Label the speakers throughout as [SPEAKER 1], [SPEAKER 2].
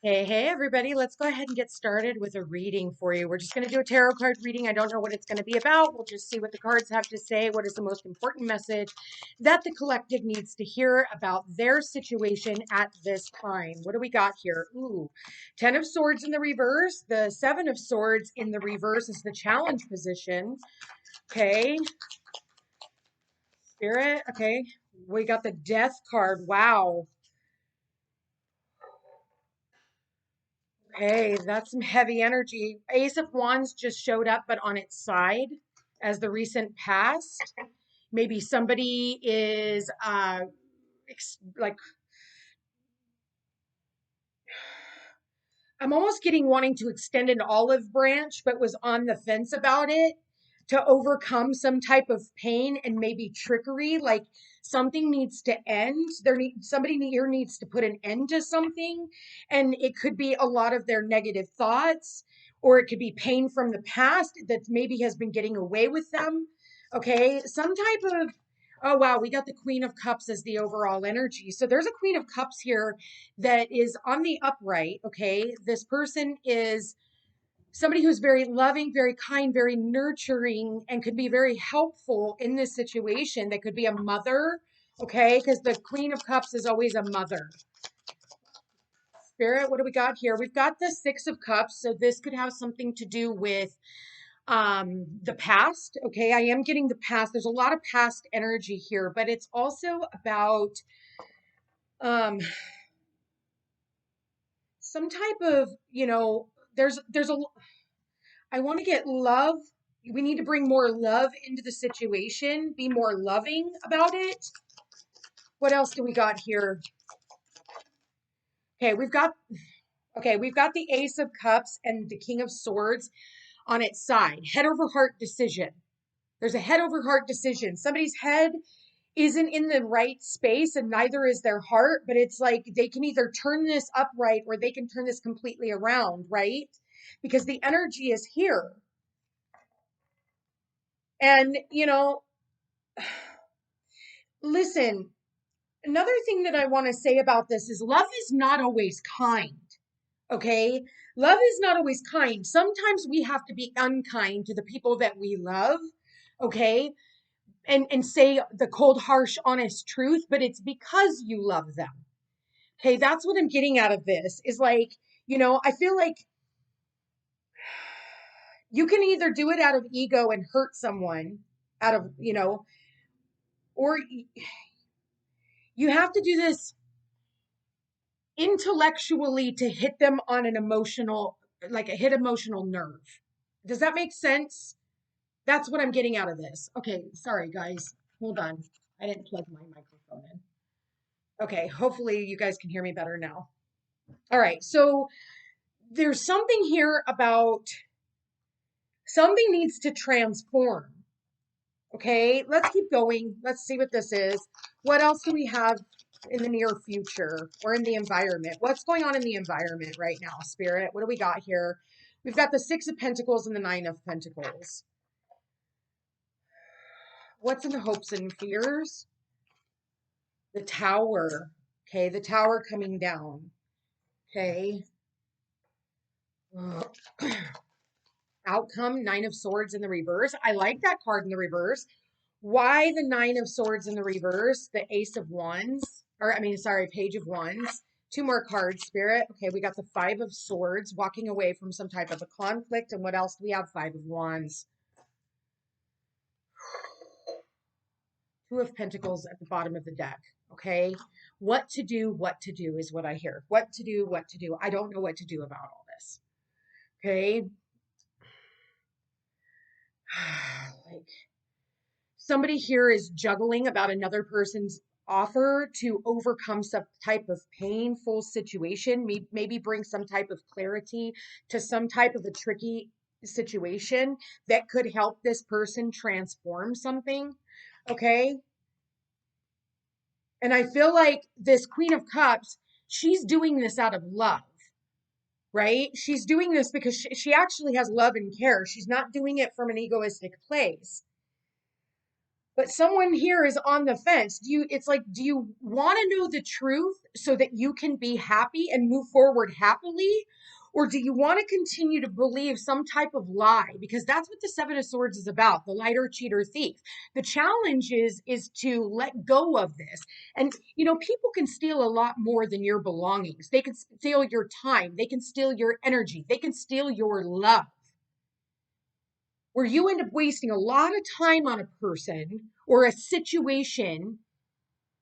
[SPEAKER 1] Hey, everybody. Let's go ahead and get started with a reading for you. We're just going to do a tarot card reading. I don't know what it's going to be about. We'll just see what the cards have to say. What is the most important message that the collective needs to hear about their situation at this time? What do we got here? Ooh, 10 of Swords in the reverse. The 7 of Swords in the reverse is the challenge position. Okay. Spirit. Okay. We got the Death card. Wow. Okay, that's some heavy energy. Ace of Wands just showed up, but on its side as the recent past. Maybe somebody is like, I'm almost getting wanting to extend an olive branch, but was on the fence about it to overcome some type of pain and maybe trickery. Like something needs to end. Somebody here needs to put an end to something, and it could be a lot of their negative thoughts, or it could be pain from the past that maybe has been getting away with them. Okay, some type of. Oh wow, we got the Queen of Cups as the overall energy. So there's a Queen of Cups here that is on the upright. Okay, this person is somebody who's very loving, very kind, very nurturing, and could be very helpful in this situation. That could be a mother. Okay, because the Queen of Cups is always a mother. Spirit, what do we got here? We've got the Six of Cups, so this could have something to do with the past. Okay, I am getting the past. There's a lot of past energy here, but it's also about um some type of, there's a I want to get love. We need to bring more love into the situation, be more loving about it. What else do we got here? Okay, we've got the Ace of Cups and the King of Swords on its side. Head over heart decision. There's a head over heart decision. Somebody's head isn't in the right space and neither is their heart, but it's like they can either turn this upright or they can turn this completely around, right? Because the energy is here. And, listen, another thing that I want to say about this is love is not always kind. Okay? Love is not always kind. Sometimes we have to be unkind to the people that we love. Okay? And say the cold, harsh, honest truth, but it's because you love them. Okay, that's what I'm getting out of this is like, I feel like you can either do it out of ego and hurt someone out of, or you have to do this intellectually to hit them on an emotional, like a hit emotional nerve. Does that make sense? That's what I'm getting out of this. Okay, sorry guys. Hold on. I didn't plug my microphone in. Okay, hopefully you guys can hear me better now. All right, so there's something here about something needs to transform. Okay, let's keep going. Let's see what this is. What else do we have in the near future or in the environment? What's going on in the environment right now, Spirit? What do we got here? We've got the Six of Pentacles and the Nine of Pentacles. What's in the hopes and fears? The Tower. Okay, the Tower coming down. Okay. Outcome, Nine of Swords in the reverse. I like that card in the reverse. Why the Nine of Swords in the reverse? The Ace of Wands, Page of Wands. Two more cards, Spirit. Okay, we got the Five of Swords, walking away from some type of a conflict. And what else do we have? Five of Wands. Two of Pentacles at the bottom of the deck. Okay, what to do is what I hear. What to do. I don't know what to do about all this. Okay. Like, somebody here is juggling about another person's offer to overcome some type of painful situation, maybe bring some type of clarity to some type of a tricky situation that could help this person transform something. Okay. And I feel like this Queen of Cups, she's doing this out of love, right? She's doing this because she actually has love and care. She's not doing it from an egoistic place. But someone here is on the fence. Do you want to know the truth so that you can be happy and move forward happily? Or do you want to continue to believe some type of lie? Because that's what the Seven of Swords is about, the liar, cheater, thief. The challenge is to let go of this. And, people can steal a lot more than your belongings. They can steal your time. They can steal your energy. They can steal your love, where you end up wasting a lot of time on a person or a situation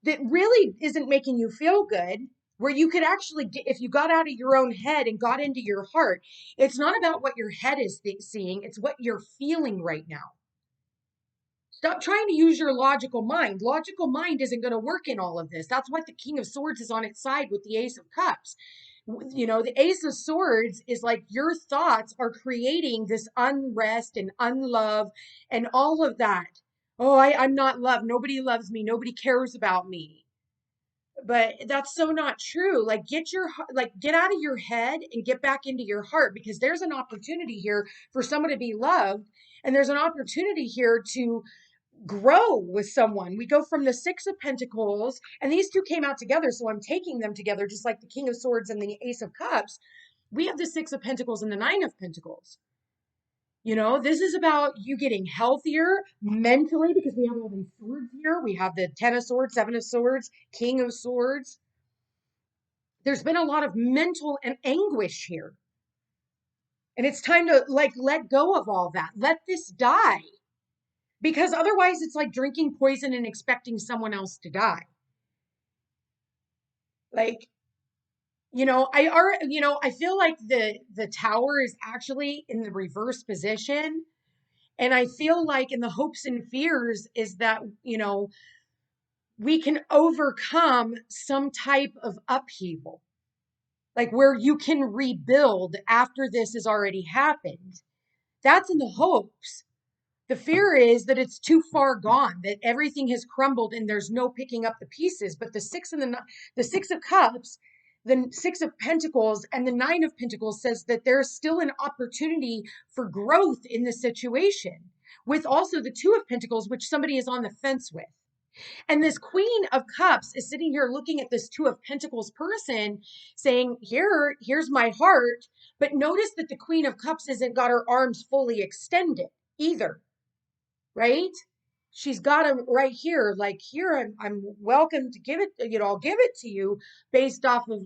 [SPEAKER 1] that really isn't making you feel good, where you could actually get, if you got out of your own head and got into your heart. It's not about what your head is seeing, it's what you're feeling right now. Stop trying to use your logical mind. Logical mind isn't going to work in all of this. That's why the King of Swords is on its side with the Ace of Cups. The Ace of Swords is like your thoughts are creating this unrest and unlove and all of that. Oh, I'm not loved. Nobody loves me. Nobody cares about me. But that's so not true. Like get out of your head and get back into your heart, because there's an opportunity here for someone to be loved, and there's an opportunity here to grow with someone. We go from the Six of Pentacles, and these two came out together, so I'm taking them together, just like the King of Swords and the Ace of Cups. We have the Six of Pentacles and the Nine of Pentacles. This is about you getting healthier mentally, because we have all these swords here. We have the Ten of Swords, Seven of Swords, King of Swords. There's been a lot of mental and anguish here. And it's time to let go of all that. Let this die. Because otherwise it's like drinking poison and expecting someone else to die. Like, I feel like the Tower is actually in the reverse position. And I feel like in the hopes and fears is that, we can overcome some type of upheaval, like where you can rebuild after this has already happened. That's in the hopes. The fear is that it's too far gone, that everything has crumbled and there's no picking up the pieces. But the Six of Cups, the Six of Pentacles, and the Nine of Pentacles says that there's still an opportunity for growth in the situation, with also the Two of Pentacles, which somebody is on the fence with. And this Queen of Cups is sitting here looking at this Two of Pentacles person saying, here's my heart. But notice that the Queen of Cups isn't got her arms fully extended either, right? She's got them right here, like here, I'm welcome to give it, I'll give it to you based off of,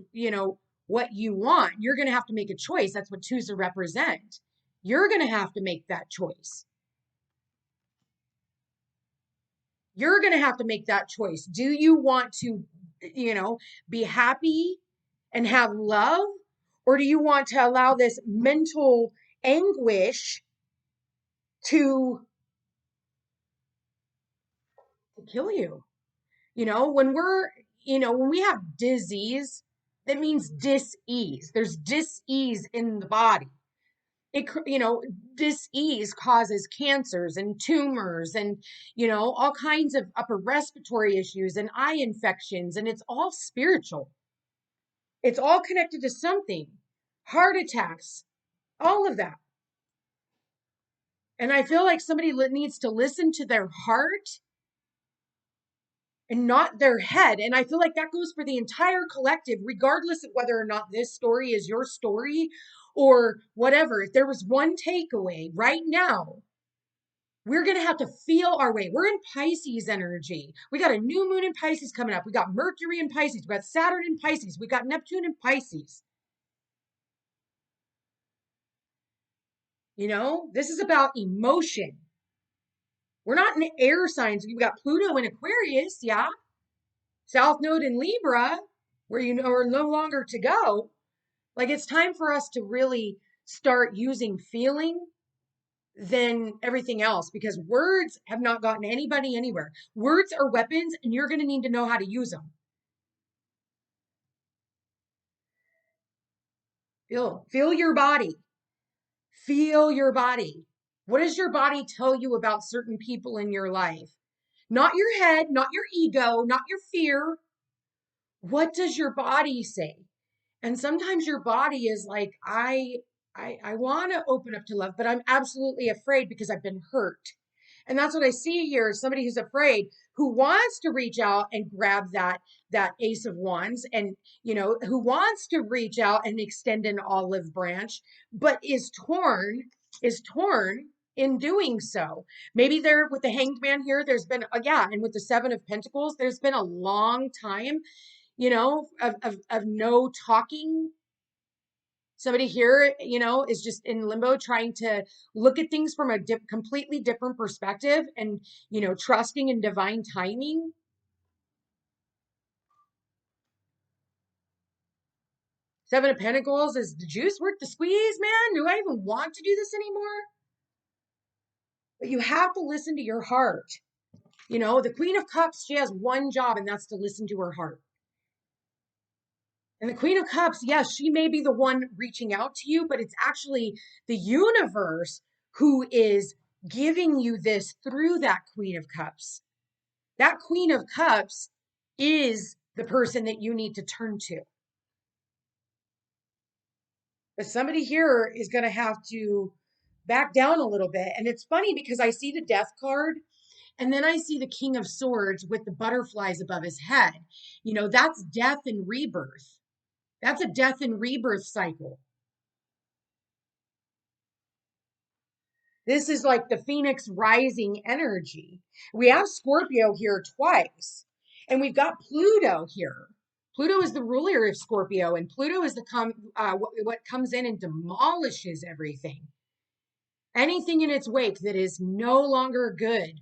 [SPEAKER 1] what you want. You're going to have to make a choice. That's what twos represent. You're going to have to make that choice. You're going to have to make that choice. Do you want to, be happy and have love? Or do you want to allow this mental anguish to kill you? When we have disease, that means dis-ease. There's dis-ease in the body. Dis-ease causes cancers and tumors and, all kinds of upper respiratory issues and eye infections. And it's all spiritual. It's all connected to something. Heart attacks, all of that. And I feel like somebody needs to listen to their heart and not their head. And I feel like that goes for the entire collective, regardless of whether or not this story is your story or whatever. If there was one takeaway right now, we're going to have to feel our way. We're in Pisces energy. We got a new moon in Pisces coming up. We got Mercury in Pisces. We got Saturn in Pisces. We got Neptune in Pisces. This is about emotion. We're not in air signs. We've got Pluto in Aquarius, yeah. South Node in Libra, where are no longer to go. Like, it's time for us to really start using feeling than everything else, because words have not gotten anybody anywhere. Words are weapons, and you're going to need to know how to use them. Feel your body. Feel your body. What does your body tell you about certain people in your life? Not your head, not your ego, not your fear. What does your body say? And sometimes your body is like, I want to open up to love, but I'm absolutely afraid because I've been hurt. And that's what I see here. Somebody who's afraid, who wants to reach out and grab that ace of wands, and who wants to reach out and extend an olive branch, but is torn in doing so. Maybe there with the hanged man here, there's been and with the seven of pentacles, there's been a long time, of no talking. Somebody here, is just in limbo, trying to look at things from a completely different perspective, and, trusting in divine timing. Seven of Pentacles, is the juice worth the squeeze, man? Do I even want to do this anymore? But you have to listen to your heart. The Queen of Cups, she has one job, and that's to listen to her heart. And the Queen of Cups, yes, she may be the one reaching out to you, but it's actually the universe who is giving you this through that Queen of Cups. That Queen of Cups is the person that you need to turn to. But somebody here is going to have to back down a little bit. And it's funny because I see the Death card, and then I see the King of Swords with the butterflies above his head. That's death and rebirth. That's a death and rebirth cycle. This is like the Phoenix rising energy. We have Scorpio here twice, and we've got Pluto here. Pluto is the ruler of Scorpio, and Pluto is what comes in and demolishes everything. Anything in its wake that is no longer good,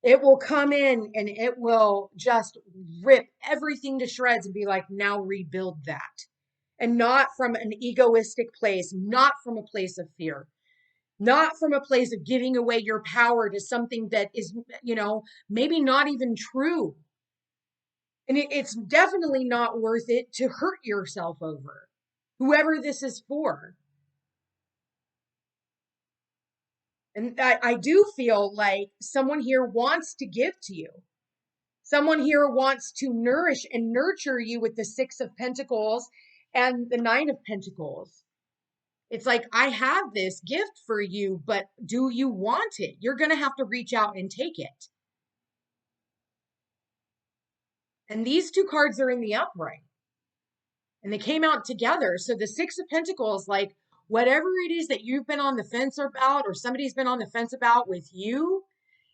[SPEAKER 1] it will come in and it will just rip everything to shreds and be like, now rebuild that. And not from an egoistic place, not from a place of fear, not from a place of giving away your power to something that is, maybe not even true. And it's definitely not worth it to hurt yourself over, whoever this is for. And I do feel like someone here wants to give to you. Someone here wants to nourish and nurture you with the Six of Pentacles and the Nine of Pentacles. It's like, I have this gift for you, but do you want it? You're going to have to reach out and take it. And these two cards are in the upright. And they came out together. So the Six of Pentacles, like, whatever it is that you've been on the fence about, or somebody's been on the fence about with you,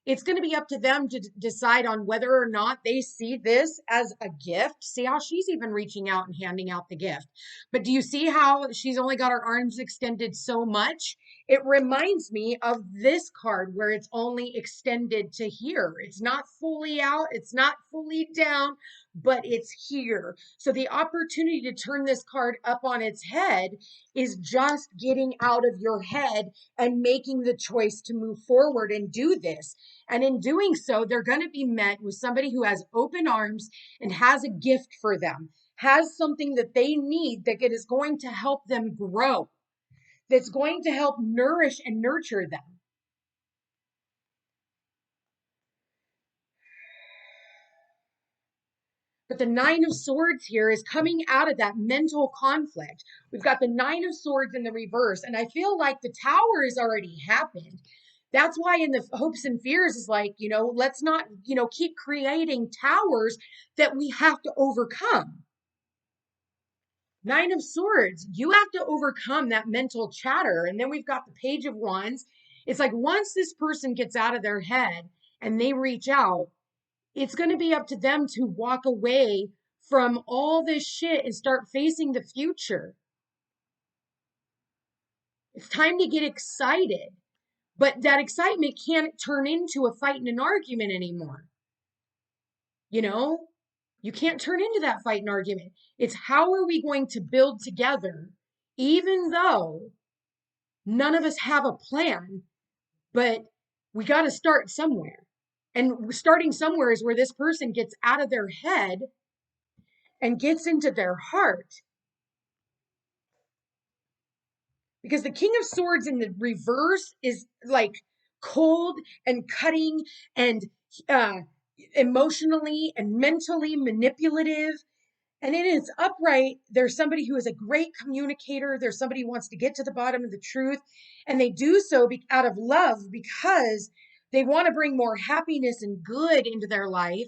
[SPEAKER 1] it's going to be up to them to decide on whether or not they see this as a gift. See how she's even reaching out and handing out the gift. But do you see how she's only got her arms extended so much? It reminds me of this card where it's only extended to here. It's not fully out. It's not fully down, but it's here. So the opportunity to turn this card up on its head is just getting out of your head and making the choice to move forward and do this. And in doing so, they're going to be met with somebody who has open arms and has a gift for them, has something that they need that is going to help them grow, that's going to help nourish and nurture them. But the Nine of Swords here is coming out of that mental conflict. We've got the Nine of Swords in the reverse, and I feel like the Tower has already happened. That's why in the hopes and fears is like, let's not, keep creating towers that we have to overcome. Nine of Swords, you have to overcome that mental chatter. And then we've got the Page of Wands. It's like once this person gets out of their head and they reach out, it's going to be up to them to walk away from all this shit and start facing the future. It's time to get excited. But that excitement can't turn into a fight and an argument anymore. You can't turn into that fight and argument. It's how are we going to build together, even though none of us have a plan, but we got to start somewhere. And starting somewhere is where this person gets out of their head and gets into their heart. Because the King of Swords in the reverse is like cold and cutting and emotionally and mentally manipulative And in its upright, there's somebody who is a great communicator. There's somebody who wants to get to the bottom of the truth. And they do so out of love because they want to bring more happiness and good into their life.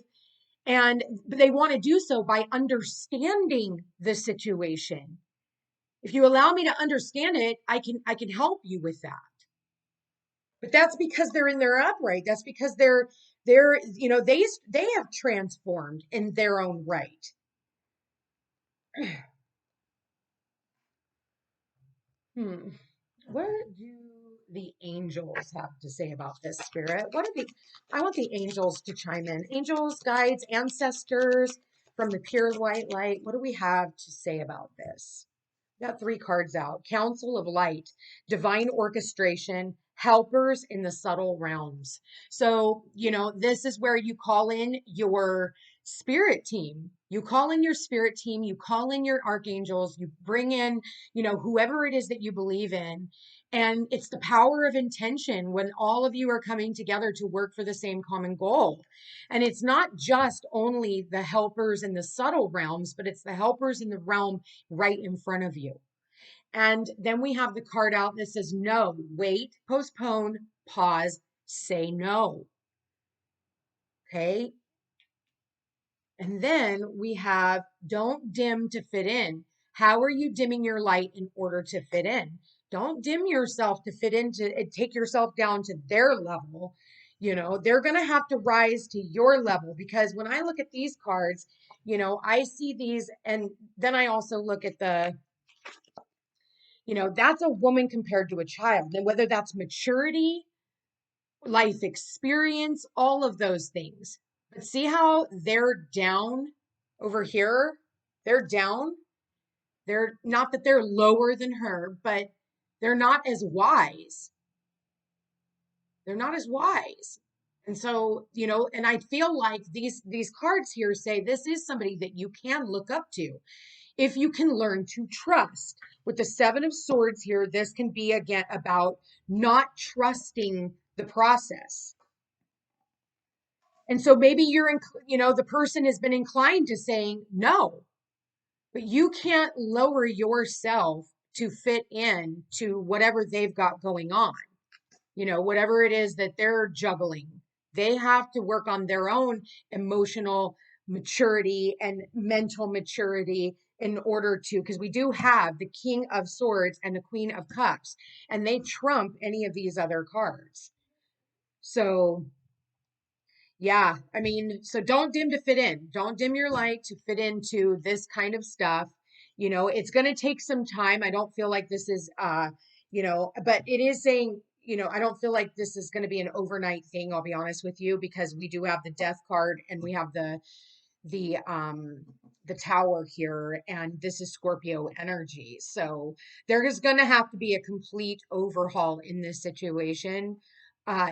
[SPEAKER 1] And they want to do so by understanding the situation. If you allow me to understand it, I can help you with that. But that's because they're in their upright. That's because they're they have transformed in their own right. Hmm. What do the angels have to say about this, Spirit? I want the angels to chime in. Angels, guides, ancestors from the pure white light. What do we have to say about this? Got three cards out. Council of Light, Divine Orchestration, Helpers in the Subtle Realms. So, this is where you call in your spirit team. You call in your spirit team, you call in your archangels, you bring in, whoever it is that you believe in. And it's the power of intention when all of you are coming together to work for the same common goal. And it's not just only the helpers in the subtle realms, but it's the helpers in the realm right in front of you. And then we have the card out that says no, wait, postpone, pause, say no. Okay. And then we have don't dim to fit in. How are you dimming your light in order to fit in? Don't dim yourself to fit into it, take yourself down to their level. They're going to have to rise to your level because when I look at these cards, I see these, and then I also look at that's a woman compared to a child. And whether that's maturity, life experience, all of those things. But see how they're down over here? They're down. They're not that they're lower than her, but they're not as wise. They're not as wise. And so, and I feel like these cards here say this is somebody that you can look up to if you can learn to trust. With the Seven of Swords here, this can be again about not trusting the process. And so maybe the person has been inclined to saying no, but you can't lower yourself to fit in to whatever they've got going on. Whatever it is that they're juggling, they have to work on their own emotional maturity and mental maturity in order to, because we do have the King of Swords and the Queen of Cups, and they trump any of these other cards. So yeah, I mean, so don't dim to fit in. Don't dim your light to fit into this kind of stuff. It's going to take some time. I don't feel like this is, but it is saying, I don't feel like this is going to be an overnight thing. I'll be honest with you, because we do have the death card and we have the tower here, and this is Scorpio energy. So there is going to have to be a complete overhaul in this situation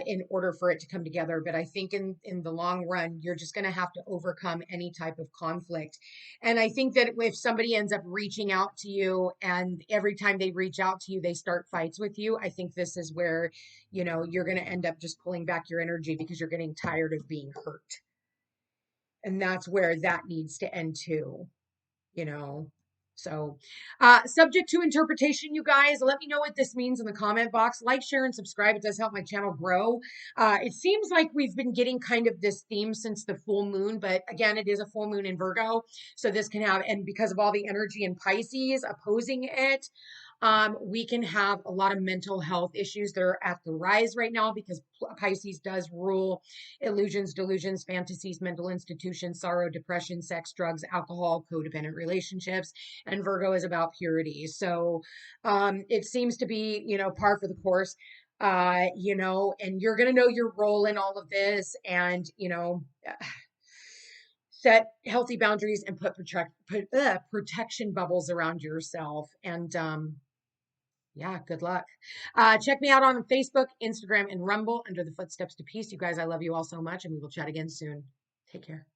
[SPEAKER 1] in order for it to come together. But I think in the long run, you're just going to have to overcome any type of conflict. And I think that if somebody ends up reaching out to you, and every time they reach out to you, they start fights with you, I think this is where, you're going to end up just pulling back your energy because you're getting tired of being hurt. And that's where that needs to end too, you know. So subject to interpretation, you guys. Let me know what this means in the comment box. Like, share, and subscribe. It does help my channel grow. It seems like we've been getting kind of this theme since the full moon, but again, it is a full moon in Virgo, so this can have, and because of all the energy in Pisces opposing it, we can have a lot of mental health issues that are at the rise right now, because Pisces does rule illusions, delusions, fantasies, mental institutions, sorrow, depression, sex, drugs, alcohol, codependent relationships, and Virgo is about purity. So it seems to be, par for the course, and you're going to know your role in all of this, and, set healthy boundaries and put protection bubbles around yourself. And yeah, good luck. Check me out on Facebook, Instagram, and Rumble under the Footsteps to Peace. You guys, I love you all so much, and we will chat again soon. Take care.